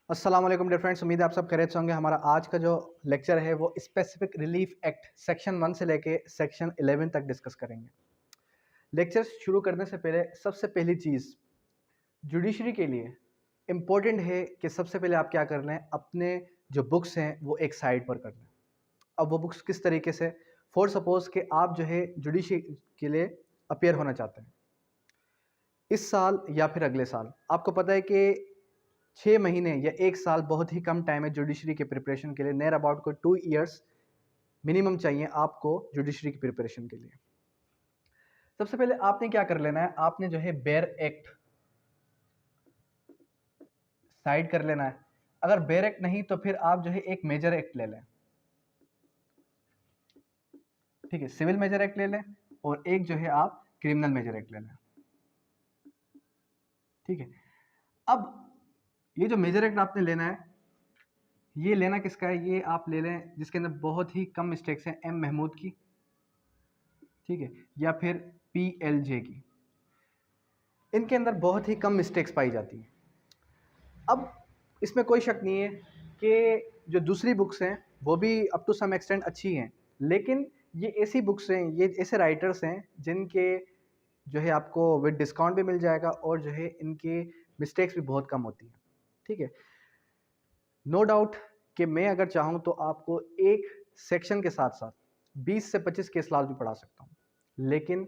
अस्सलाम वालेकुम dear friends, उम्मीद है आप सब खैरियत से होंगे। हमारा आज का जो लेक्चर है वो स्पेसिफिक रिलीफ एक्ट सेक्शन 1 से लेके सेक्शन 11 तक डिस्कस करेंगे। लेक्चर शुरू करने से पहले सबसे पहली चीज़ जुडिशरी के लिए इम्पोर्टेंट है कि सबसे पहले आप क्या कर लें, अपने जो बुक्स हैं वो एक साइड पर कर लें। अब वो बुक्स किस तरीके से, फॉर सपोज कि आप जो है जुडिशरी के लिए अपेयर होना चाहते हैं इस साल या फिर अगले साल। आपको पता है कि 6 महीने या 1 साल बहुत ही कम टाइम है जुडिशरी के प्रिपरेशन के लिए। नियर अबाउट को 2 ईयर्स मिनिमम चाहिए आपको जुडिशरी की प्रिपरेशन के लिए। सबसे पहले आपने क्या कर लेना है, आपने जो है बेयर एक्ट साइड कर लेना है। अगर बेयर एक्ट नहीं तो फिर आप जो है एक मेजर एक्ट ले लें, ठीक है, सिविल मेजर एक्ट ले लें और एक जो है आप क्रिमिनल मेजर एक्ट ले लें, ठीक है। अब ये जो मेजर एक्ट आपने लेना है, ये लेना किसका है, ये आप ले लें जिसके अंदर बहुत ही कम मिस्टेक्स हैं, एम महमूद की, ठीक है, या फिर PLJ की। इनके अंदर बहुत ही कम मिस्टेक्स पाई जाती हैं। अब इसमें कोई शक नहीं है कि जो दूसरी बुक्स हैं वो भी अप टू सम एक्सटेंट अच्छी हैं, लेकिन ये ऐसी बुक्स हैं, ये ऐसे राइटर्स हैं जिनके जो है आपको विद डिस्काउंट भी मिल जाएगा और जो है इनके मिस्टेक्स भी बहुत कम होती हैं, ठीक है। नो डाउट कि मैं अगर चाहूँ तो आपको एक सेक्शन के साथ साथ 20 से 25 केस लॉज भी पढ़ा सकता हूँ, लेकिन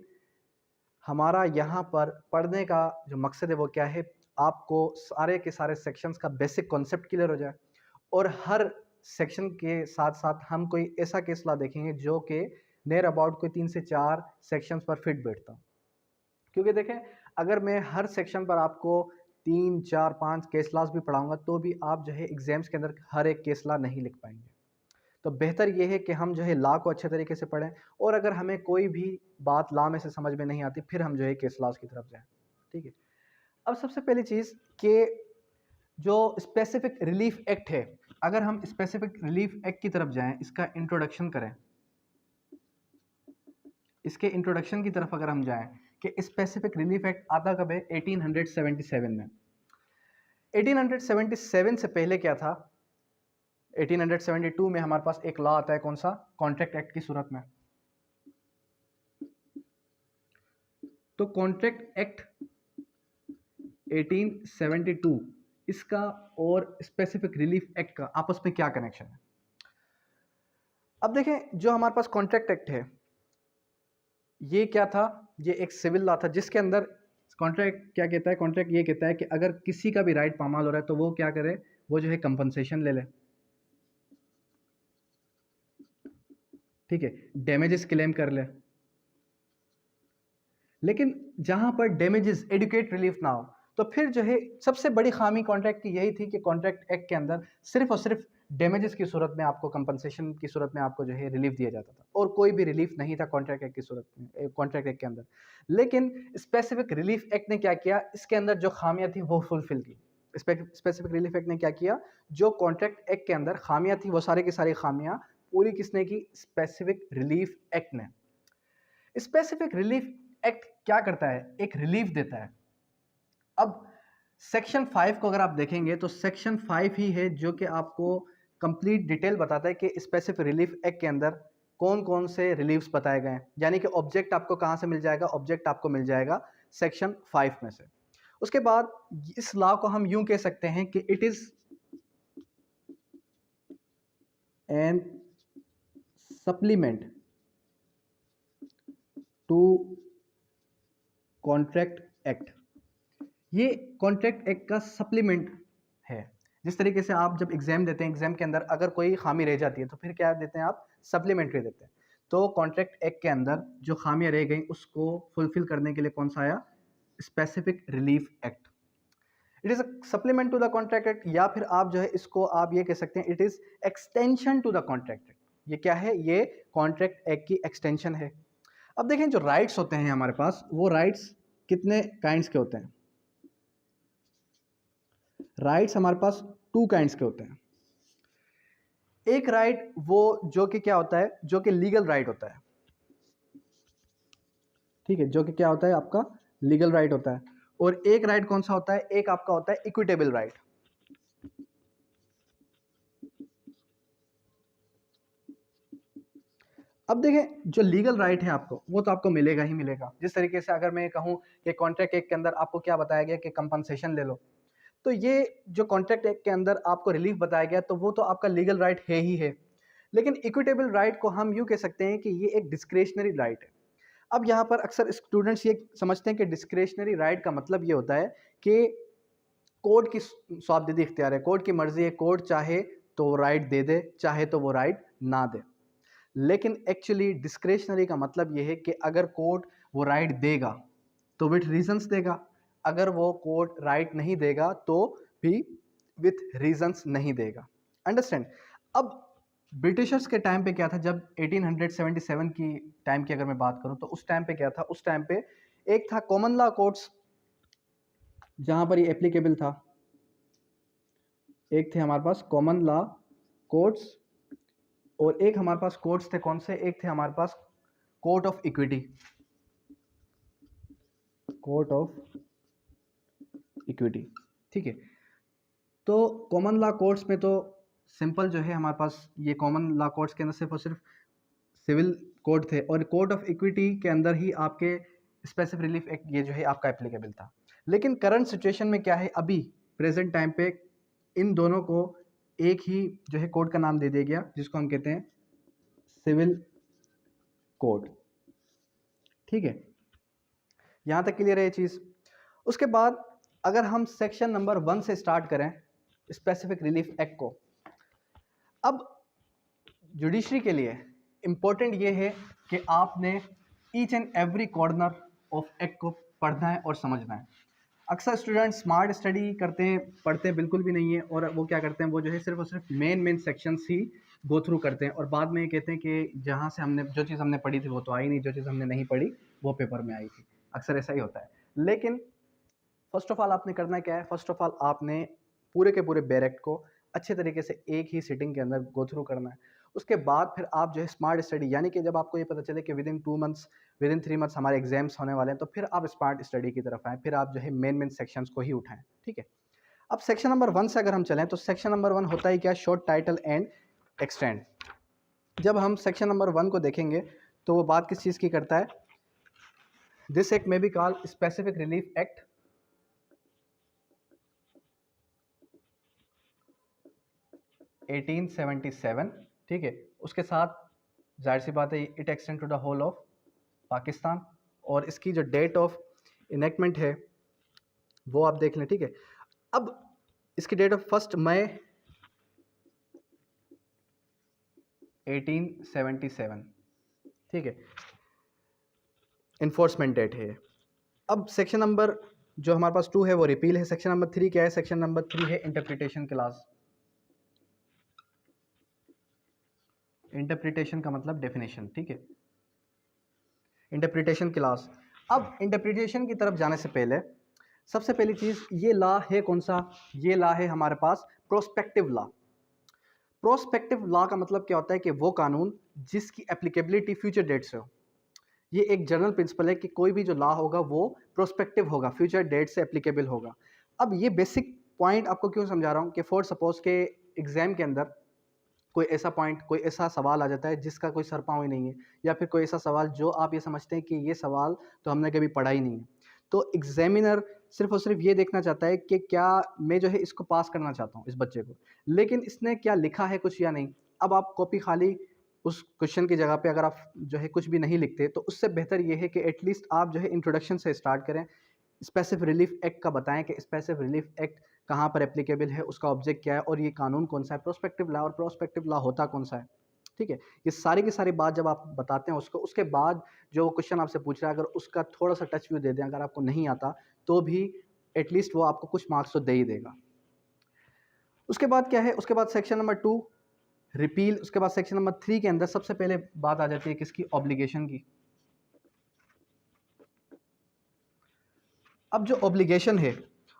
हमारा यहाँ पर पढ़ने का जो मकसद है वो क्या है, आपको सारे के सारे सेक्शंस का बेसिक कॉन्सेप्ट क्लियर हो जाए और हर सेक्शन के साथ साथ हम कोई ऐसा केस लॉ देखेंगे जो कि नियर अबाउट कोई 3 से 4 सेक्शंस पर फिट बैठता हूँ। क्योंकि देखें, अगर मैं हर सेक्शन पर आपको 3, 4, 5 केस लॉज भी पढ़ाऊंगा तो भी आप जो है एग्जाम्स के अंदर हर एक केस लॉ नहीं लिख पाएंगे। तो बेहतर ये है कि हम जो है लॉ को अच्छे तरीके से पढ़ें और अगर हमें कोई भी बात लॉ में से समझ में नहीं आती फिर हम जो है केस लॉज की तरफ जाएं, ठीक है। अब सबसे पहली चीज़ कि जो स्पेसिफिक रिलीफ एक्ट है, अगर हम स्पेसिफिक रिलीफ एक्ट की तरफ जाएं, इसका इंट्रोडक्शन करें, इसके इंट्रोडक्शन की तरफ अगर हम जाएं कि स्पेसिफिक रिलीफ एक्ट आता कब है, 1877 में। 1877 से पहले क्या था, 1872 में हमारे पास एक लॉ आता है, कौन सा, कॉन्ट्रैक्ट एक्ट की सूरत में। तो कॉन्ट्रैक्ट एक्ट 1872 इसका और स्पेसिफिक रिलीफ एक्ट का आपस में क्या कनेक्शन है। अब देखें, जो हमारे पास कॉन्ट्रैक्ट एक्ट है ये क्या था, ये एक सिविल लॉ था जिसके अंदर कॉन्ट्रैक्ट क्या कहता है, कॉन्ट्रैक्ट ये कहता है कि अगर किसी का भी राइट पामाल हो रहा है तो वो क्या करे, वो जो है कंपनसेशन ले ले, ठीक है, डैमेजेस क्लेम कर ले। लेकिन जहां पर डैमेजेस एडुकेट रिलीफ ना हो तो फिर जो है सबसे बड़ी खामी कॉन्ट्रैक्ट की यही थी कि कॉन्ट्रैक्ट एक्ट के अंदर सिर्फ और सिर्फ डैमेजेस की सूरत में आपको, कंपनसेशन की सूरत में आपको जो है रिलीफ दिया जाता था और कोई भी रिलीफ नहीं था कॉन्ट्रैक्ट एक्ट की सूरत में, कॉन्ट्रैक्ट एक्ट के अंदर। लेकिन स्पेसिफिक रिलीफ एक्ट ने क्या किया, इसके अंदर जो खामियां थी वो फुलफिल की। स्पेसिफिक रिलीफ एक्ट ने क्या किया, जो कॉन्ट्रैक्ट एक्ट के अंदर खामियां थी वो सारी की सारी खामियां पूरी किसने की, स्पेसिफिक रिलीफ एक्ट ने। स्पेसिफिक रिलीफ एक्ट क्या करता है, एक रिलीफ देता है। अब सेक्शन 5 को अगर आप देखेंगे तो सेक्शन 5 ही है जो कि आपको कंप्लीट डिटेल बताता है कि स्पेसिफिक रिलीफ एक्ट के अंदर कौन कौन से रिलीफ्स बताए गए हैं। यानी कि ऑब्जेक्ट आपको कहाँ से मिल जाएगा, ऑब्जेक्ट आपको मिल जाएगा सेक्शन 5 में से। उसके बाद इस लॉ को हम यूं कह सकते हैं कि it is an supplement to contract act. ये कॉन्ट्रैक्ट एक्ट का सप्लीमेंट है। जिस तरीके से आप जब एग्जाम देते हैं, एग्जाम के अंदर अगर कोई खामी रह जाती है तो फिर क्या देते हैं आप, सप्लीमेंट्री देते हैं। तो कॉन्ट्रैक्ट एक्ट के अंदर जो खामियां रह गई उसको फुलफिल करने के लिए कौन सा आया, specific relief act. It is a supplement to the contract act, या फिर आप जो है इसको आप ये कह सकते हैं it is extension to the contract act. ये क्या है, ये कॉन्ट्रैक्ट एक्ट की एक्सटेंशन है। अब देखें, जो राइट्स होते हैं हमारे पास, वो राइट्स कितने काइंड्स के होते हैं। राइट्स हमारे पास 2 काइंड्स के होते हैं। एक राइट वो जो कि क्या होता है, जो कि लीगल राइट होता है, ठीक है, जो कि क्या होता है आपका लीगल राइट होता है। और एक राइट कौन सा होता है, एक आपका होता है इक्विटेबल राइट। अब देखें, जो लीगल राइट है आपको, वो तो आपको मिलेगा ही मिलेगा। जिस तरीके से अगर मैं कहूँ कि कॉन्ट्रैक्ट एक्ट के अंदर आपको क्या बताया गया कि कंपनसेशन ले लो, तो ये जो कॉन्ट्रैक्ट एक्ट के अंदर आपको रिलीफ बताया गया, तो वो तो आपका लीगल राइट है ही है। लेकिन इक्विटेबल राइट को हम यूँ कह सकते हैं कि ये एक डिस्क्रेशनरी राइट है। अब यहाँ पर अक्सर स्टूडेंट्स ये समझते हैं कि डिस्क्रेशनरी राइट का मतलब ये होता है कि कोर्ट की स्वाबदिदी इख्तियार है, कोर्ट की मर्जी है, कोर्ट चाहे तो वो राइट दे दे, चाहे तो वो राइट ना दे। लेकिन एक्चुअली डिस्क्रेशनरी का मतलब ये है कि अगर कोर्ट वो राइट देगा तो विथ रीजंस देगा, अगर वो कोर्ट राइट नहीं देगा तो भी विथ रीजंस नहीं देगा। अंडरस्टैंड? अब ब्रिटिशर्स के टाइम पे क्या था, जब 1877 की टाइम की अगर मैं बात करूं, तो उस टाइम पे क्या था, उस टाइम पे एक था कॉमन लॉ कोर्ट्स जहां पर ये एप्लीकेबल था, एक थे हमारे पास कॉमन लॉ कोर्ट्स, और एक हमारे पास कोर्ट्स थे कौन से, एक थे हमारे पास court of equity, court of equity. ठीक है, तो कॉमन लॉ कोर्ट्स में तो सिंपल जो है हमारे पास ये कॉमन लॉ कोर्ट्स के अंदर सिर्फ और सिर्फ सिविल कोर्ट थे, और कोर्ट ऑफ इक्विटी के अंदर ही आपके स्पेसिफिक रिलीफ एक्ट ये जो है आपका एप्लीकेबल था। लेकिन करंट सिचुएशन में क्या है, अभी प्रेजेंट टाइम पे इन दोनों को एक ही जो है कोर्ट का नाम दे दिया गया, जिसको हम कहते हैं सिविल कोड। ठीक है, यहाँ तक क्लियर है ये चीज़। उसके बाद अगर हम सेक्शन नंबर 1 से स्टार्ट करें स्पेसिफिक रिलीफ एक्ट को, अब जुडिशरी के लिए इम्पोर्टेंट ये है कि आपने each and every corner of act को पढ़ना है और समझना है। अक्सर स्टूडेंट स्मार्ट स्टडी करते हैं, पढ़ते बिल्कुल भी नहीं है, और वो क्या करते हैं, वो जो है सिर्फ और सिर्फ मेन सेक्शंस ही गो थ्रू करते हैं, और बाद में ये कहते हैं कि जहाँ से हमने जो चीज़ हमने पढ़ी थी वो तो आई नहीं, जो चीज़ हमने नहीं पढ़ी वो पेपर में आई थी। अक्सर ऐसा ही होता है। लेकिन फर्स्ट ऑफ ऑल आपने करना क्या है, फर्स्ट ऑफ ऑल आपने पूरे के पूरे बैरेक्ट को अच्छे तरीके से एक ही सिटिंग के अंदर गो थ्रू करना है। उसके बाद फिर आप जो है स्मार्ट स्टडी, यानी कि जब आपको ये पता चले कि with in 2 months, with in 3 months हमारे एग्जाम्स होने वाले हैं, तो फिर आप स्मार्ट स्टडी की तरफ आएँ, फिर आप जो है मेन सेक्शंस को ही उठाएं। ठीक है, अब सेक्शन नंबर 1 से अगर हम चलें, तो सेक्शन नंबर 1 होता ही क्या, शॉर्ट टाइटल एंड एक्सटेंड। जब हम सेक्शन नंबर 1 को देखेंगे तो वो बात किस चीज़ की करता है, दिस एक्ट में be called specific relief act 1877। ठीक है, उसके साथ जाहिर सी बात है it extend to the whole of Pakistan, और इसकी जो डेट ऑफ इनेक्टमेंट है वो आप देख लें। ठीक है, अब इसकी डेट ऑफ 1 मई 1877। ठीक है, इन्फोर्समेंट डेट है। अब सेक्शन नंबर जो हमारे पास 2 है वो रिपील है। सेक्शन नंबर 3 क्या है, सेक्शन नंबर 3 है इंटरप्रिटेशन क्लास। इंटरप्रिटेशन का मतलब डेफिनेशन। ठीक है, इंटरप्रिटेशन क्लास। अब इंटरप्रिटेशन की तरफ जाने से पहले सबसे पहली चीज़, ये लॉ है कौन सा, ये लॉ है हमारे पास प्रोस्पेक्टिव लॉ। प्रोस्पेक्टिव लॉ का मतलब क्या होता है कि वो कानून जिसकी एप्लीकेबिलिटी फ्यूचर डेट से हो। ये एक जनरल प्रिंसिपल है कि कोई भी जो लॉ होगा वो प्रोस्पेक्टिव होगा, फ्यूचर डेट से एप्लीकेबल होगा। अब ये बेसिक पॉइंट आपको क्यों समझा रहा हूँ कि फॉर सपोज के एग्जाम के अंदर कोई ऐसा पॉइंट, कोई ऐसा सवाल आ जाता है जिसका कोई सरपाँव ही नहीं है, या फिर कोई ऐसा सवाल जो आप ये समझते हैं कि ये सवाल तो हमने कभी पढ़ा ही नहीं है, तो एग्जामिनर सिर्फ और सिर्फ ये देखना चाहता है कि क्या मैं जो है इसको पास करना चाहता हूँ इस बच्चे को, लेकिन इसने क्या लिखा है कुछ या नहीं। अब आप कॉपी खाली उस क्वेश्चन की जगह पे अगर आप जो है कुछ भी नहीं लिखते, तो उससे बेहतर ये है कि एटलीस्ट आप जो है इंट्रोडक्शन से स्टार्ट करें, स्पेसिफिक रिलीफ एक्ट का बताएं कि स्पेसिफिक रिलीफ एक्ट कहाँ पर एप्लीकेबल है, उसका ऑब्जेक्ट क्या है, और ये कानून कौन सा है, प्रोस्पेक्टिव लॉ, और प्रोस्पेक्टिव लॉ होता कौन सा है। ठीक है, ये सारी की सारी बात जब आप बताते हैं उसको, उसके बाद जो क्वेश्चन आपसे पूछ रहा है अगर उसका थोड़ा सा टच व्यू दे दें, अगर आपको नहीं आता तो भी एटलीस्ट वो आपको कुछ मार्क्स तो दे ही देगा। उसके बाद क्या है, उसके बाद सेक्शन नंबर 2 रिपील। उसके बाद सेक्शन नंबर 3 के अंदर सबसे पहले बात आ जाती है किसकी, ऑब्लिगेशन की। अब जो ऑब्लिगेशन है,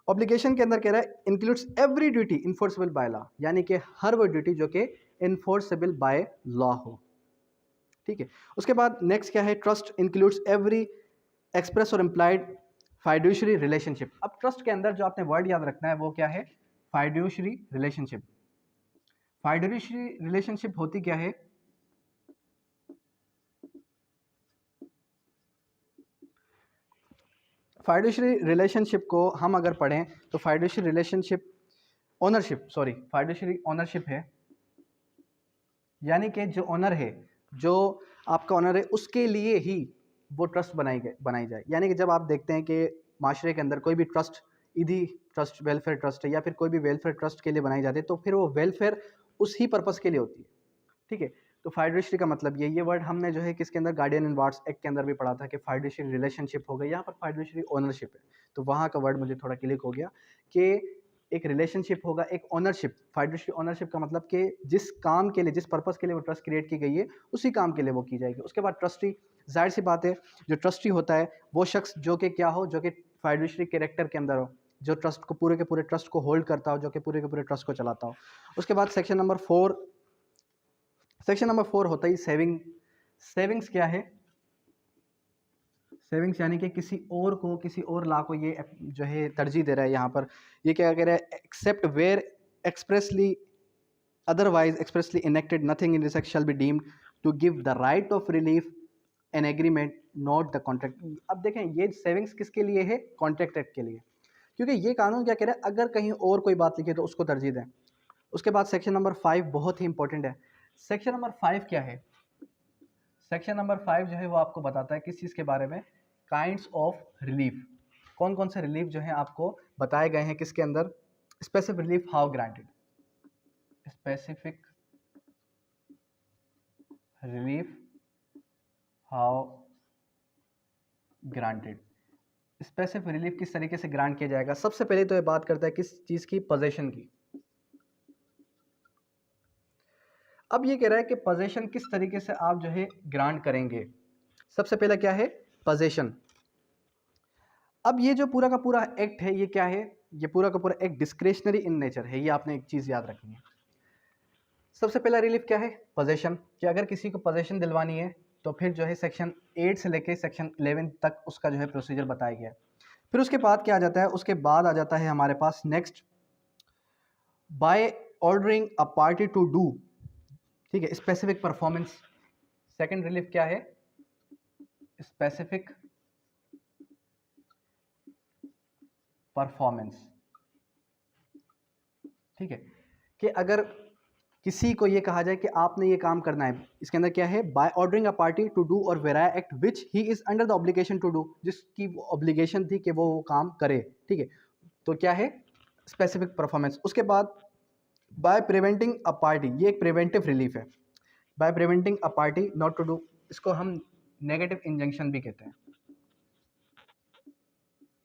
ऑब्लिगेशन के अंदर कह रहा है includes every duty enforceable by law, यानी कि हर वो ड्यूटी जो कि इन्फोर्सेबल बाय लॉ हो। ठीक है, उसके बाद नेक्स्ट क्या है, ट्रस्ट इंक्लूड्स एवरी एक्सप्रेस और इम्प्लाइड फाइड्यूशरी रिलेशनशिप। अब ट्रस्ट के अंदर जो आपने वर्ड याद रखना है वो क्या है, फाइड्यूशरी रिलेशनशिप। फाइड्यूशरी रिलेशनशिप होती क्या है, फाइडेंशियरी रिलेशनशिप को हम अगर पढ़ें तो फाइडेंशियरी रिलेशनशिप फाइडेंशियरी ओनरशिप है, यानी कि जो ओनर है, जो आपका ओनर है, उसके लिए ही वो ट्रस्ट बनाई जाए। यानी कि जब आप देखते हैं कि माशरे के अंदर कोई भी ट्रस्ट, ईदी ट्रस्ट, वेलफेयर ट्रस्ट है, या फिर कोई भी वेलफेयर ट्रस्ट के लिए बनाई जाती है, तो फिर वो वेलफेयर उसी पर्पस के लिए होती है। ठीक है, तो फाइडेंशियरी का मतलब ये वर्ड हमने जो है किसके अंदर, गार्डियन एंड वार्ड्स एक्ट के अंदर भी पढ़ा था कि फाइडेंशियरी रिलेशनशिप हो गई, यहाँ पर फाइडेंशियरी ओनरशिप है। तो वहाँ का वर्ड मुझे थोड़ा क्लिक हो गया कि एक रिलेशनशिप होगा, एक ओनरशिप। फाइडेंशियरी ओनरशिप का मतलब कि जिस काम के लिए, जिस पर्पस के लिए वो ट्रस्ट क्रिएट की गई है, उसी काम के लिए वो की जाएगी। उसके बाद ट्रस्टी, जाहिर सी बात है, जो ट्रस्टी होता है वो शख्स जो कि क्या हो, जो कि फाइडेंशियरी कैरेक्टर के अंदर हो, जो ट्रस्ट को, पूरे के पूरे ट्रस्ट को होल्ड करता हो, जो कि पूरे के पूरे ट्रस्ट को चलाता हो। उसके बाद सेक्शन नंबर 4 होता ही सेविंग। सेविंग्स क्या है? सेविंग्स यानी कि किसी और ला को ये जो है तरजीह दे रहा है। यहाँ पर ये क्या कह रहा है, except where expressly otherwise expressly enacted nothing in this act shall be deemed to give the right of relief an agreement not the contract. अब देखें ये सेविंग्स किसके लिए है? कॉन्ट्रैक्ट एक्ट के लिए, क्योंकि ये कानून क्या कह रहा है, अगर कहीं और कोई बात लिखी है तो उसको तरजीह दें। उसके बाद सेक्शन नंबर 5 बहुत ही इंपॉर्टेंट है। सेक्शन नंबर 5 क्या है? सेक्शन नंबर 5 जो है वो आपको बताता है किस चीज़ के बारे में, काइंड्स ऑफ रिलीफ। कौन कौन से रिलीफ जो है आपको बताए गए हैं किसके अंदर, specific relief how granted, specific relief how granted. Specific relief किस तरीके से ग्रांट किया जाएगा? सबसे पहले तो ये बात करता है किस चीज़ की, पोजेशन की। अब ये कह रहा है कि पोजेशन किस तरीके से आप जो है ग्रांट करेंगे। सबसे पहला क्या है? पोजेशन। अब ये जो पूरा का पूरा एक्ट है ये क्या है? ये पूरा का पूरा एक्ट डिस्क्रिशनरी इन नेचर है, ये आपने एक चीज़ याद रखनी है। सबसे पहला रिलीफ क्या है? पोजेशन, कि अगर किसी को पोजेशन दिलवानी है तो फिर जो है सेक्शन 8 से लेके सेक्शन 11 तक उसका जो है प्रोसीजर बताया गया है। फिर उसके बाद क्या आ जाता है? उसके बाद आ जाता है हमारे पास next, by ordering a party to do, ठीक है, स्पेसिफिक परफॉर्मेंस। सेकंड रिलीफ क्या है? Specific performance. ठीक है, कि अगर किसी को ये कहा जाए कि आपने ये काम करना है, इसके अंदर क्या है, by ordering a party to do और वेराया act which he is under the obligation to do, जिसकी ऑब्लिगेशन थी कि वो काम करे। ठीक है, तो क्या है? Specific performance. उसके बाद बाय प्रिवेंटिंग अ पार्टी, ये एक प्रिवेंटिव रिलीफ है। By preventing a party not to do, इसको हम नेगेटिव इंजंक्शन भी कहते हैं,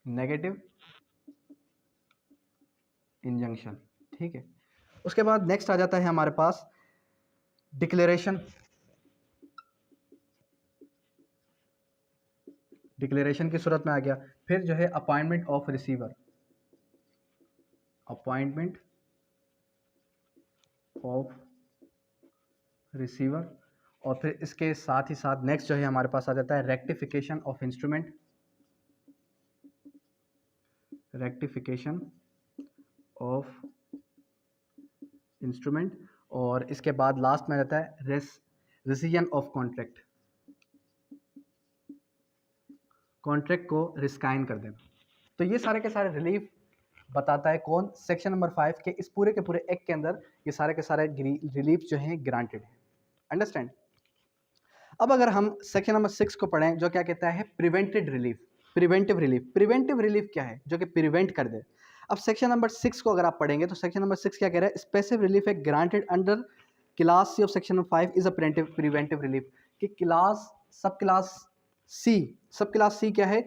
नेगेटिव इंजंक्शन। ठीक है, उसके बाद नेक्स्ट आ जाता है हमारे पास डिक्लेरेशन। डिक्लेरेशन की सूरत में आ गया। फिर जो है appointment of receiver, appointment of receiver. और फिर इसके साथ ही साथ नेक्स्ट जो है हमारे पास आ जाता है rectification of instrument, rectification of instrument. और इसके बाद लास्ट में रहता है रिसीजन ऑफ कॉन्ट्रैक्ट, कॉन्ट्रैक्ट को रिस्काइन कर देना। तो ये सारे के सारे रिलीफ बताता है कौन, सेक्शन नंबर 5 के इस पूरे के पूरे एक्ट के अंदर ये सारे के सारे रिलीफ जो हैं ग्रांटेड है। अंडरस्टैंड? अब अगर हम सेक्शन नंबर 6 को पढ़ें, जो क्या कहता है, prevented relief, preventive relief. Preventive relief क्या है? जो कि प्रिवेंट कर दे। अब सेक्शन नंबर 6 को अगर आप पढ़ेंगे तो सेक्शन नंबर 6 क्या कह रहा है, स्पेसिफिक रिलीफ है granted under class C of section number 5 is a preventive relief. कि class, sub class C, sub class सी क्या है,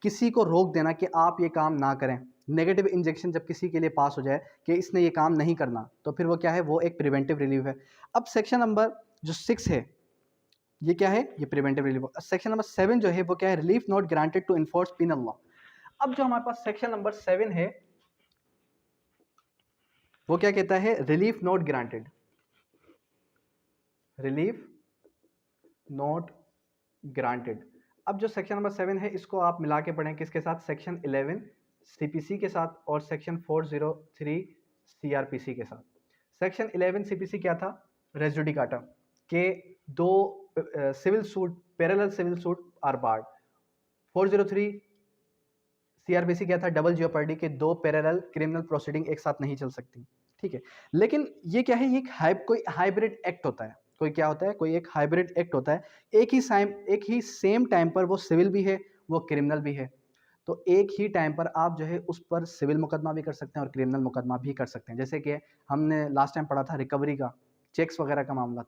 किसी को रोक देना कि आप ये काम ना करें। नेगेटिव इंजेक्शन जब किसी के लिए पास हो जाए कि इसने ये काम नहीं करना, तो फिर वो क्या है, वो एक प्रिवेंटिव रिलीफ है। अब सेक्शन नंबर जो 6 है ये क्या है, ये प्रिवेंटिव रिलीफ। सेक्शन नंबर 7 जो है वो क्या है, relief not granted to enforce penal law. अब जो हमारे पास सेक्शन नंबर 7 है वो क्या कहता है, relief not granted, relief not granted. अब जो सेक्शन नंबर 7 है इसको आप मिला के पढ़ें किसके साथ, सेक्शन 11 सीपीसी के साथ और सेक्शन 403 सीआरपीसी के साथ। सेक्शन 11 सीपीसी क्या था, रेस जुडिकाटा, के दो civil suit, parallel civil suit are barred. 403 CrPC क्या था, डबल जियोपर्डी के दो पैरेलल क्रिमिनल प्रोसीडिंग एक साथ नहीं चल सकती, ठीक है। लेकिन ये क्या है, ये कोई हाइब्रिड एक्ट होता है, कोई क्या होता है, कोई एक हाइब्रिड एक्ट होता है, एक ही सेम टाइम पर वो सिविल भी है, वो क्रिमिनल भी है। तो एक ही टाइम पर आप जो है उस पर सिविल मुकदमा भी कर सकते हैं और क्रिमिनल मुकदमा भी कर सकते हैं। जैसे कि हमने लास्ट टाइम पढ़ा था रिकवरी का, चेक्स वगैरह का मामला,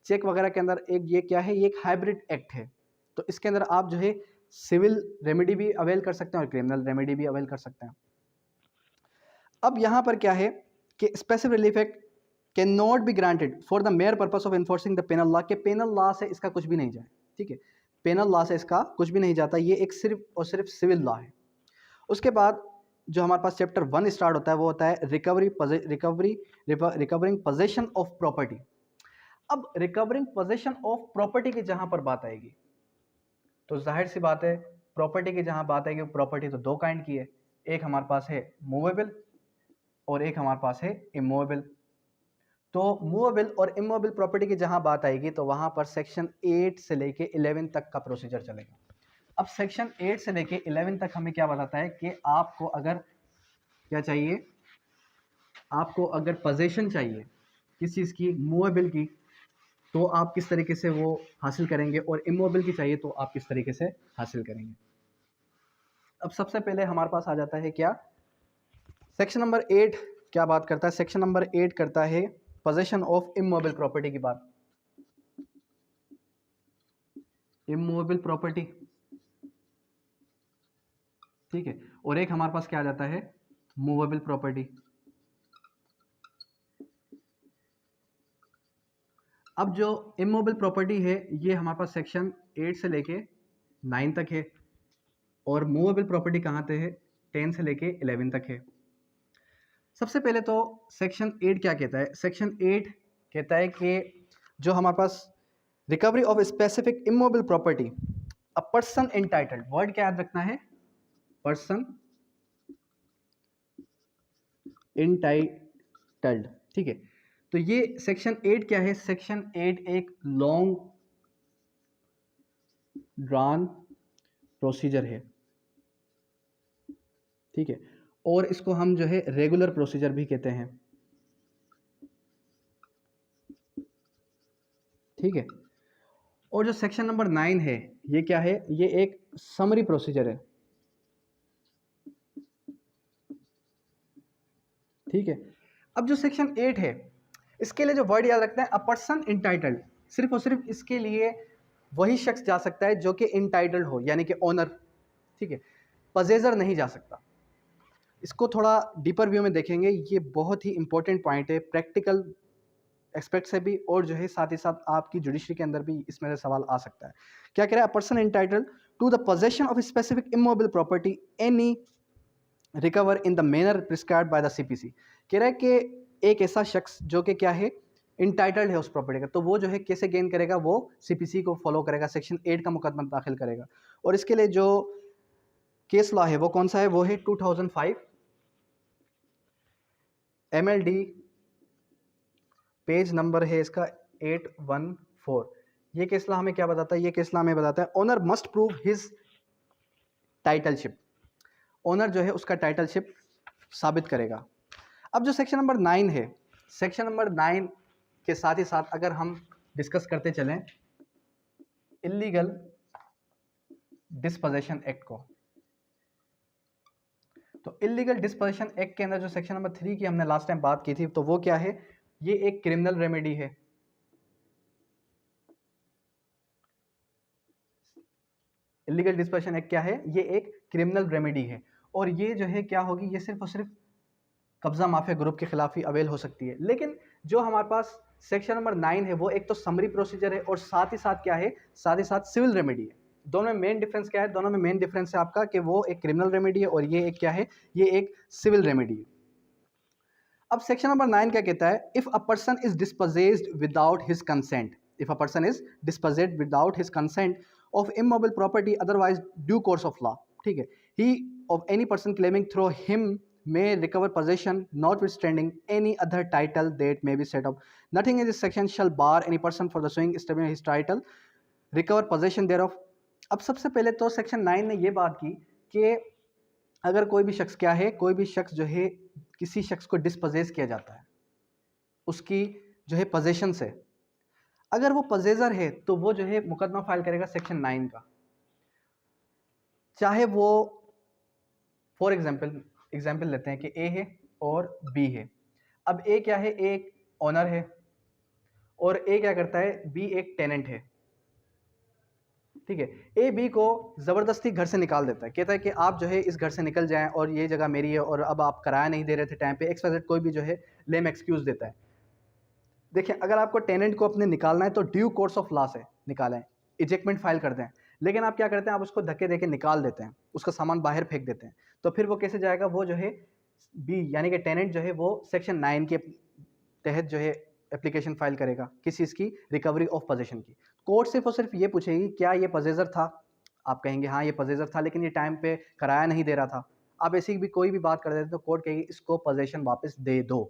चेक वगैरह के अंदर एक ये क्या है, ये एक हाइब्रिड एक्ट है। तो इसके अंदर आप जो है सिविल रेमेडी भी अवेल कर सकते हैं और क्रिमिनल रेमेडी भी अवेल कर सकते हैं। अब यहाँ पर क्या है कि specific relief act can not be granted for the mere purpose of enforcing the penal law, के पेनल लॉ से इसका कुछ भी नहीं जाए, ठीक है, पेनल लॉ से इसका कुछ भी नहीं जाता, ये एक सिर्फ और सिर्फ सिविल लॉ है। उसके बाद जो हमारे पास चैप्टर 1 स्टार्ट होता है वो होता है रिकवरिंग पोजेशन ऑफ प्रॉपर्टी। अब रिकवरिंग पोजेशन ऑफ प्रॉपर्टी की जहां पर बात आएगी तो जाहिर सी बात है, प्रॉपर्टी की जहां बात आएगी, प्रॉपर्टी तो दो काइंड की है, एक हमारे पास है मूवेबल और एक हमारे पास है इमूवेबल। तो मूवेबल और इमूवेबल प्रॉपर्टी की जहां बात आएगी तो वहां पर सेक्शन 8 से लेके 11 तक का प्रोसीजर चलेगा। अब सेक्शन 8 से लेके 11 तक हमें क्या बताता है कि आपको अगर क्या चाहिए, आपको अगर पोजेशन चाहिए किस चीज़ की, मूवेबल की, तो आप किस तरीके से वो हासिल करेंगे, और इमूवेबल की चाहिए तो आप किस तरीके से हासिल करेंगे। अब सबसे पहले हमारे पास आ जाता है क्या, सेक्शन नंबर 8 क्या बात करता है, सेक्शन नंबर 8 करता है पोजेशन ऑफ इमूवेबल प्रॉपर्टी की बात। इमूवेबल प्रॉपर्टी, ठीक है, और एक हमारे पास क्या आ जाता है, मूवेबल प्रॉपर्टी। अब जो इमूवेबल प्रॉपर्टी है ये हमारे पास सेक्शन 8 से लेके 9 तक है, और मूवेबल प्रॉपर्टी कहाँ पे है, 10 से लेके 11 तक है। सबसे पहले तो सेक्शन 8 क्या कहता है, सेक्शन 8 कहता है कि जो हमारे पास recovery of specific immovable property, a person entitled, word क्या याद रखना है, पर्सन एंटाइटल्ड, ठीक है। तो ये सेक्शन 8 क्या है, सेक्शन 8 एक लॉन्ग ड्रॉन प्रोसीजर है, ठीक है, और इसको हम जो है रेगुलर प्रोसीजर भी कहते हैं, ठीक है। और जो सेक्शन नंबर 9 है ये क्या है, ये एक समरी प्रोसीजर है, ठीक है। अब जो सेक्शन 8 है इसके लिए जो वर्ड याद रखना है, अ पर्सन इंटाइटल्ड, सिर्फ और सिर्फ इसके लिए वही शख्स जा सकता है जो कि इंटाइटल्ड हो, यानी कि ओनर, ठीक है, पजेजर नहीं जा सकता। इसको थोड़ा डीपर व्यू में देखेंगे, ये बहुत ही इंपॉर्टेंट पॉइंट है प्रैक्टिकल एक्सपेक्ट से भी, और जो है साथ ही साथ आपकी जुडिशरी के अंदर भी इसमें से सवाल आ सकता है। क्या कह रहा है, a person entitled to the possession of specific immovable property any recover in the manner prescribed by the CPC. कह रहा है कि एक ऐसा शख्स जो कि क्या है, इंटाइटल्ड है उस प्रॉपर्टी का, तो वो जो है कैसे गेन करेगा, वो सीपीसी को फॉलो करेगा, सेक्शन 8 का मुकदमा दाखिल करेगा। और इसके लिए जो केस लॉ है वो कौन सा है, वो है 2005 MLD, पेज नंबर है इसका 814। ये केस लॉ हमें क्या बताता है, ये केस लॉ हमें बताता है owner must prove his titleship, owner जो है उसका टाइटलशिप साबित करेगा। अब जो सेक्शन नंबर 9 है, सेक्शन नंबर 9 के साथ ही साथ अगर हम डिस्कस करते चलें इलीगल डिस्पोजेशन एक्ट को, तो इलीगल डिस्पोजेशन एक्ट के अंदर जो सेक्शन नंबर 3 की हमने लास्ट टाइम बात की थी, तो वो क्या है, ये एक क्रिमिनल रेमेडी है। इलीगल डिस्पोजेशन एक्ट क्या है, ये एक क्रिमिनल रेमेडी है, और ये जो है क्या होगी, ये सिर्फ और सिर्फ कब्जा माफिया ग्रुप के खिलाफ ही अवेल हो सकती है। लेकिन जो हमारे पास सेक्शन नंबर 9 है वो एक तो समरी प्रोसीजर है, और साथ ही साथ क्या है, साथ ही साथ सिविल रेमेडी है। दोनों में मेन डिफरेंस क्या है, दोनों में मेन डिफरेंस है आपका कि वो एक क्रिमिनल रेमेडी है और ये एक क्या है, ये एक सिविल रेमेडी है। अब सेक्शन नंबर 9 क्या कहता है, if a person is dispossessed without his consent, if a person is dispossessed without his consent of immovable property otherwise due course of law, ठीक है, he of any person claiming through him may recover possession notwithstanding any other title that may be set up. Nothing in this section shall bar any person for the suing establishing his title recover possession thereof. अब सबसे पहले तो section 9 ने ये बात की कि अगर कोई भी शख्स क्या है, कोई भी शख्स जो है किसी शख्स को डिस्पोजेस किया जाता है उसकी जो है पोजेशन से, अगर वो पोजेसर है तो वो जो है मुकदमा फाइल करेगा सेक्शन 9 का, चाहे वो फॉर एग्जाम्पल लेते हैं कि ए है और बी है। अब ए क्या है, ए एक ऑनर है और ए क्या करता है, बी एक टेनेंट है, ठीक है। ए बी को ज़बरदस्ती घर से निकाल देता है, कहता है कि आप जो है इस घर से निकल जाएं और ये जगह मेरी है और अब आप किराया नहीं दे रहे थे टाइम पे, XYZ कोई भी जो है लेम एक्सक्यूज़ देता है। देखिए, अगर आपको टेनेंट को अपने निकालना है तो ड्यू कोर्स ऑफ लॉ से निकालें, इजेक्टमेंट फाइल कर दें, लेकिन आप क्या करते हैं, आप उसको धक्के देके निकाल देते हैं, उसका सामान बाहर फेंक देते हैं, तो फिर वो कैसे जाएगा, वो जो है बी यानी कि टेनेंट जो है वो सेक्शन 9 के तहत जो है एप्लीकेशन फाइल करेगा किसी इसकी रिकवरी ऑफ पोजेशन की। कोर्ट सिर्फ और सिर्फ ये पूछेगी क्या ये पोजेसर था, आप कहेंगे हाँ ये पोजेसर था लेकिन ये टाइम पे किराया नहीं दे रहा था, आप ऐसी भी कोई भी बात कर देते तो कोर्ट कहेगी इसको पोजेशन वापस दे दो,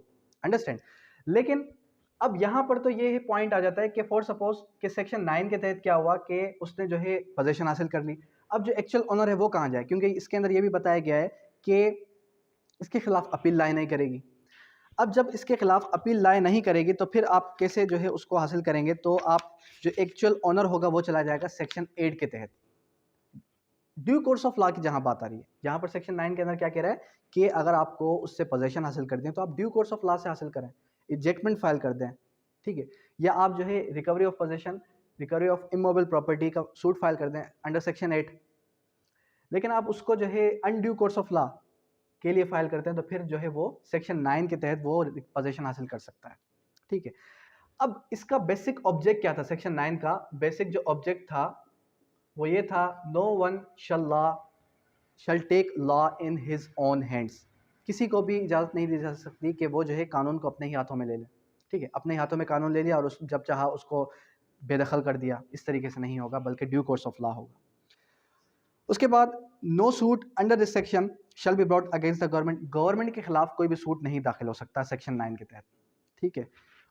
अंडरस्टैंड। लेकिन अब यहाँ पर तो ये पॉइंट आ जाता है कि फॉर सपोज कि सेक्शन 9 के तहत क्या हुआ कि उसने जो है पोजेशन हासिल कर ली, अब जो एक्चुअल ओनर है वो कहाँ जाए, क्योंकि इसके अंदर ये भी बताया गया है कि इसके खिलाफ अपील लाए नहीं करेगी। अब जब इसके खिलाफ अपील लाए नहीं करेगी तो फिर आप कैसे जो है उसको हासिल करेंगे, तो आप जो एक्चुअल ऑनर होगा वो चला जाएगा सेक्शन 8 के तहत। ड्यू कोर्स ऑफ लॉ की जहां बात आ रही है, यहाँ पर सेक्शन 9 के अंदर क्या कह रहा है कि अगर आपको उससे पोजेशन हासिल कर दें तो आप ड्यू कोर्स ऑफ लॉ से हासिल करें, इजेक्टमेंट फाइल कर दें, ठीक है, या आप जो है recovery of possession, recovery of immovable property का सूट फाइल कर दें अंडर सेक्शन 8। लेकिन आप उसको जो है अनड्यू कोर्स ऑफ लॉ के लिए फाइल करते हैं तो फिर जो है वो सेक्शन 9 के तहत वो पोजेशन हासिल कर सकता है, ठीक है। अब इसका बेसिक ऑब्जेक्ट क्या था, सेक्शन 9 का बेसिक जो ऑब्जेक्ट था वो ये था, no one shall take law in his own hands, किसी को भी इजाज़त नहीं दी जा सकती कि वो जो है कानून को अपने ही हाथों में ले ले, ठीक है, अपने हाथों में कानून ले लिया और उस जब चाहा उसको बेदखल कर दिया, इस तरीके से नहीं होगा बल्कि ड्यू कोर्स ऑफ लॉ होगा। उसके बाद no suit under this section shall be brought against the government, government के खिलाफ कोई भी सूट नहीं दाखिल हो सकता सेक्शन 9 के तहत, ठीक है,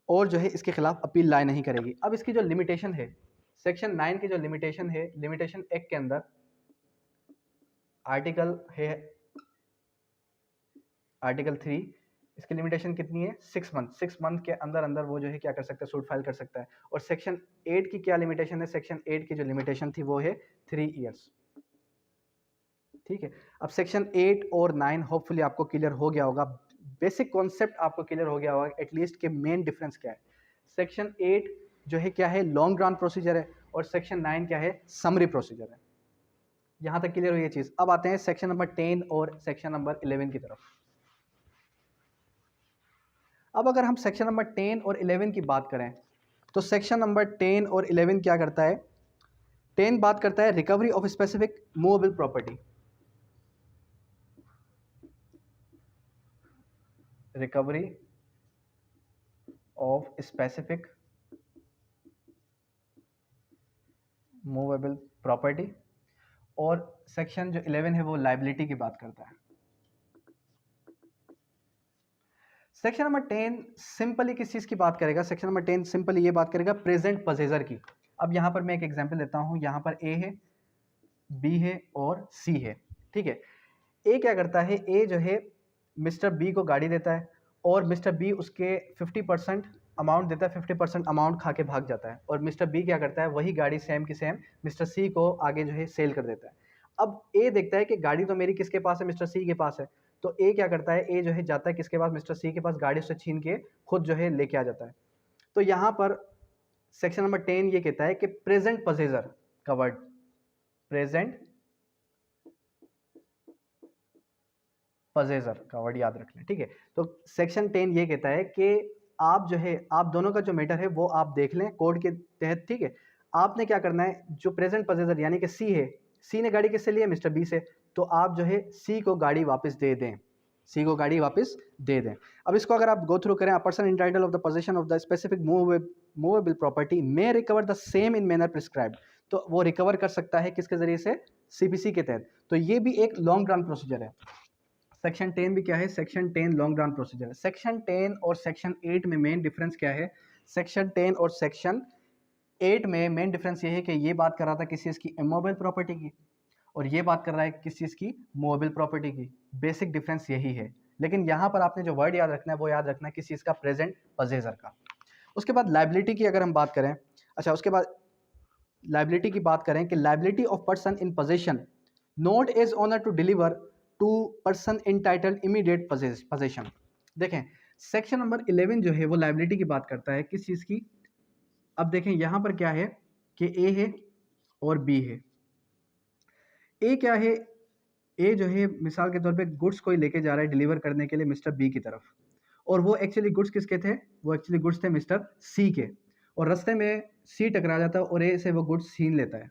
और जो है इसके खिलाफ अपील लाए नहीं करेगी। अब इसकी जो लिमिटेशन है, सेक्शन 9 की जो लिमिटेशन है, लिमिटेशन एक्ट के अंदर आर्टिकल है आर्टिकल 3, इसकी लिमिटेशन कितनी है, 6 मंथ, 6 मंथ के अंदर अंदर वो जो है क्या कर सकता है, सूट फाइल कर सकता है। और सेक्शन 8 की क्या लिमिटेशन है, सेक्शन 8 की जो लिमिटेशन थी वो है 3 ईयर्स, ठीक है। अब सेक्शन 8 और 9 होपफुली आपको क्लियर हो गया होगा, बेसिक कॉन्सेप्ट आपको क्लियर हो गया होगा एटलीस्ट के मेन डिफरेंस क्या है। सेक्शन 8 जो है क्या है, लॉन्ग रन प्रोसीजर है, और सेक्शन 9 क्या है, समरी प्रोसीजर है। यहां तक क्लियर हुई ये चीज। अब आते हैं सेक्शन नंबर 10 और सेक्शन नंबर 11 की तरफ। अब अगर हम सेक्शन नंबर 10 और 11 की बात करें तो सेक्शन नंबर 10 और 11 क्या करता है, 10 बात करता है recovery of specific movable property, recovery of specific movable property, और सेक्शन जो 11 है वो लाइबिलिटी की बात करता है। सेक्शन नंबर 10 सिंपली किस चीज की बात करेगा, सेक्शन नंबर 10 सिंपली ये बात करेगा प्रेजेंट पोजेसर की। अब यहां पर मैं एक एग्जांपल देता हूं, यहां पर ए है, बी है और सी है, ठीक है। ए क्या करता है, ए जो है मिस्टर बी को गाड़ी देता है और मिस्टर बी उसके 50% अमाउंट देता है, 50% अमाउंट खा के भाग जाता है, और मिस्टर बी क्या करता है, वही गाड़ी सेम की सेम मिस्टर सी को आगे जो है सेल कर देता है। अब ए देखता है कि गाड़ी तो मेरी किसके पास है, मिस्टर सी के पास है, तो ए क्या करता है, ए जो है जाता है किसके पास, मिस्टर सी के पास, गाड़ी उससे छीन के खुद जो है लेके आ जाता है। तो यहाँ पर सेक्शन नंबर 10 ये कहता है कि प्रेजेंट पोजेसर का वर्ड, प्रेजेंट पोजेसर का वर्ड याद रख लें, ठीक है। तो सेक्शन 10 ये कहता है कि आप जो है, आप दोनों का जो मैटर है वो आप देख लें कोर्ट के तहत, ठीक है। आपने क्या करना है, जो प्रेजेंट पोजेसर यानी कि सी है, सी ने गाड़ी किससे ली है, मिस्टर बी से, तो आप जो है सी को गाड़ी वापस दे दें, सी को गाड़ी वापस दे दें। अब इसको अगर आप गो थ्रू करें, a person entitle of the position of the specific movable property may recover the same in manner prescribed, तो वो रिकवर कर सकता है किसके जरिए से, सीपीसी के तहत। तो ये भी एक लॉन्ग रन प्रोसीजर है। सेक्शन 10 भी क्या है, सेक्शन 10 लॉन्ग रन प्रोसीजर है। सेक्शन 10 और सेक्शन 8 में मेन डिफरेंस क्या है, सेक्शन 10 और सेक्शन 8 में मेन डिफरेंस ये है कि ये बात कर रहा था किसी इसकी इमोबल प्रॉपर्टी की, और ये बात कर रहा है किस चीज़ की, मूवेबल प्रॉपर्टी की। बेसिक डिफरेंस यही है, लेकिन यहाँ पर आपने जो वर्ड याद रखना है वो याद रखना है किस चीज़ का, प्रेजेंट पजेसर का। उसके बाद लाइबिलिटी की अगर हम बात करें, अच्छा उसके बाद लाइबिलिटी की बात करें कि liability of person in possession not as owner to deliver to person entitled immediate possession. देखें सेक्शन नंबर 11 जो है वो लाइबिलिटी की बात करता है किस चीज़ की। अब देखें यहाँ पर क्या है कि ए है और बी है। ए क्या है, ए जो है मिसाल के तौर पे गुड्स कोई लेके जा रहा है डिलीवर करने के लिए मिस्टर बी की तरफ, और वो एक्चुअली गुड्स किसके थे, वो एक्चुअली गुड्स थे मिस्टर सी के, और रास्ते में सी टकरा जाता है और ए से वो गुड्स छीन लेता है।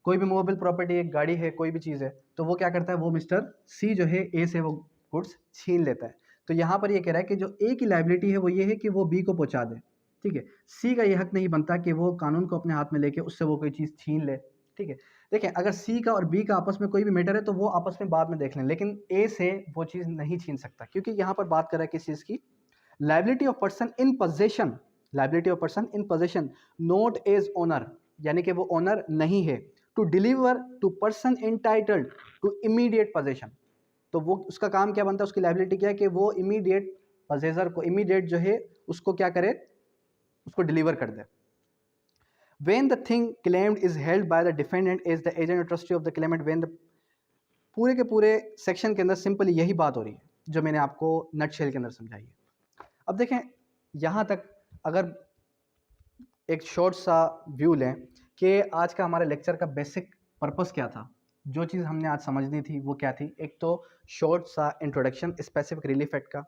कोई भी मूवेबल प्रॉपर्टी, एक गाड़ी है, कोई भी चीज़ है, तो वो क्या करता है, वो मिस्टर सी जो है ए से वो गुड्स छीन लेता है। तो यहाँ पर ये कह रहा है कि जो ए की लाइबिलिटी है वो ये है कि वो बी को पहुँचा दे, ठीक है। सी का ये हक नहीं बनता कि वो कानून को अपने हाथ में लेके उससे वो कोई चीज़ छीन ले, ठीक है। देखें अगर सी का और बी का आपस में कोई भी मैटर है तो वो आपस में बाद में देख लें, लेकिन ए से वो चीज़ नहीं छीन सकता, क्योंकि यहाँ पर बात कर रहा है किस चीज़ की, liability of person in possession, liability of person in possession not as owner, यानी कि वो ओनर नहीं है, to deliver to person entitled to immediate possession. तो वो उसका काम क्या बनता है, उसकी लाइबिलिटी क्या है कि वो इमीडिएट पोजेसर को, इमीडिएट जो है उसको क्या करे, उसको डिलीवर कर दे। When the thing claimed is held by the defendant is the agent or trustee of the claimant, when the पूरे के पूरे सेक्शन के अंदर सिंपली यही बात हो रही है जो मैंने आपको नटशेल के अंदर समझाई है। अब देखें यहाँ तक अगर एक शॉर्ट सा व्यू लें कि आज का हमारे लेक्चर का बेसिक पर्पस क्या था, जो चीज़ हमने आज समझनी थी वो क्या थी। एक तो शॉर्ट सा इंट्रोडक्शन स्पेसिफिक रिलीफ एक्ट का,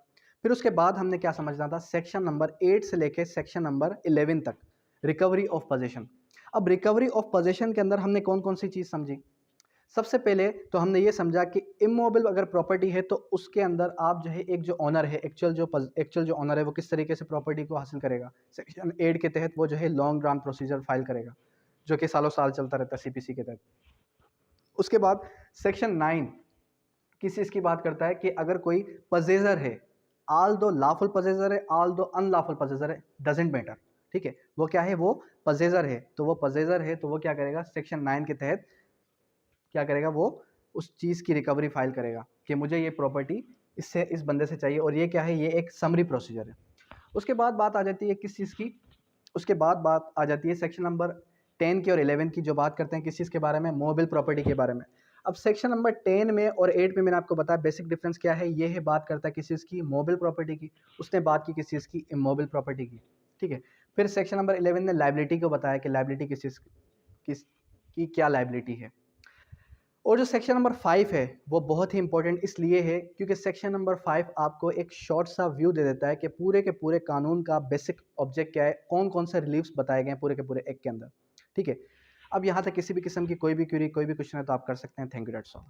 फिर उसके बाद हमने क्या समझना था, सेक्शन नंबर 8 से लेके सेक्शन नंबर 11 तक रिकवरी ऑफ पोजेशन। अब रिकवरी ऑफ पोजेशन के अंदर हमने कौन कौन सी चीज़ समझी। सबसे पहले तो हमने ये समझा कि इमोबल अगर प्रॉपर्टी है तो उसके अंदर आप जो है एक जो ऑनर है, एक्चुअल जो ऑनर है वो किस तरीके से प्रॉपर्टी को हासिल करेगा। सेक्शन 8 के तहत वो जो है लॉन्ग ड्राउन प्रोसीजर फाइल करेगा जो कि सालों साल चलता रहता है सीपीसी के तहत। उसके बाद सेक्शन 9 किस चीज़ की बात करता है कि अगर कोई पजेजर है, आल दो लॉफुल पजेजर है, आल दो अनलॉफुल पजेजर है, डजेंट मैटर, ठीक है, वो क्या है, वो पजेजर है, तो वो पजेजर है तो वो क्या करेगा, सेक्शन 9 के तहत क्या करेगा, वो उस चीज़ की रिकवरी फाइल करेगा कि मुझे ये प्रॉपर्टी इससे इस बंदे से चाहिए, और ये क्या है, ये एक समरी प्रोसीजर है। उसके बाद बात आ जाती है किस चीज़ की, उसके बाद बात आ जाती है सेक्शन नंबर 10 की और 11 की, जो बात करते हैं किस चीज़ के बारे में, मूवेबल प्रॉपर्टी के बारे में। अब सेक्शन नंबर 10 में और 8 में मैंने आपको बताया बेसिक डिफरेंस क्या है, ये है बात करता है किस चीज़ की, मूवेबल प्रॉपर्टी की, उसने बात की किस चीज़ की, इमूवेबल प्रॉपर्टी की, ठीक है। फिर सेक्शन नंबर 11 ने लाइबिलिटी को बताया कि लाइबिलिटी किस चीज़ की क्या लाइबिलिटी है। और जो सेक्शन नंबर 5 है वो बहुत ही इंपॉर्टेंट इसलिए है क्योंकि सेक्शन नंबर 5 आपको एक शॉर्ट सा व्यू दे देता है कि पूरे के पूरे कानून का बेसिक ऑब्जेक्ट क्या है, कौन कौन से रिलीफ्स बताए गए हैं पूरे के पूरे एक्ट के अंदर, ठीक है। अब यहाँ तक किसी भी किस्म की कोई भी क्वेरी, कोई भी क्वेश्चन है तो आप कर सकते हैं। Thank you, that's all.